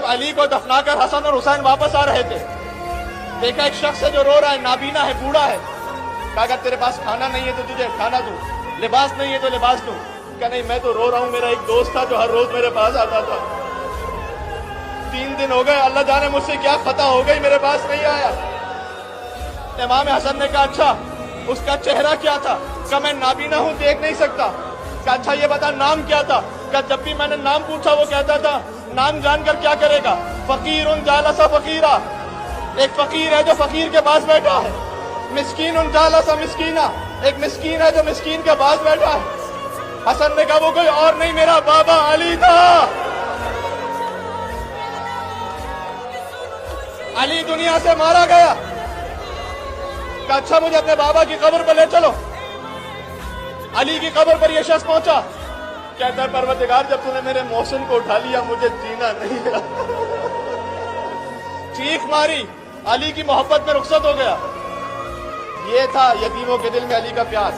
علی کو دفنا کر حسن اور حسین واپس آ رہے تھے، دیکھا ایک شخص ہے جو رو رہا ہے، نابینا ہے، بوڑھا ہے. کہا اگر تیرے پاس کھانا نہیں ہے تو تجھے کھانا دوں، لباس نہیں ہے تو لباس دوں. کہ نہیں، میں تو رو رہا ہوں، میرا ایک دوست تھا جو ہر روز میرے پاس آتا تھا، 3 دن ہو گئے، اللہ جانے مجھ سے کیا خطا ہو گئی، میرے پاس نہیں آیا. امام حسن نے کہا اچھا اس کا چہرہ کیا تھا؟ کہ میں نابینا ہوں، دیکھ نہیں سکتا. کہ اچھا یہ بتا نام کیا تھا؟ کہ جب بھی میں نے نام پوچھا وہ کہتا تھا نام جان کر کیا کرے گا، فقیر جالس فقیرا، ایک فقیر ہے جو فقیر کے پاس بیٹھا ہے. مسکین جالس مسکینا، ایک مسکین ہے جو مسکین کے پاس بیٹھا ہے. حسن نے کہا وہ کوئی اور نہیں، میرا بابا علی تھا. علی دنیا سے مارا گیا. کہ اچھا مجھے اپنے بابا کی قبر پر لے چلو. علی کی قبر پر یہ شخص پہنچا، کہتا ہے پروردگار جب تو نے میرے محسن کو اٹھا لیا مجھے جینا نہیں ہے. چیخ ماری، علی کی محبت میں رخصت ہو گیا. یہ تھا یتیموں کے دل میں علی کا پیار.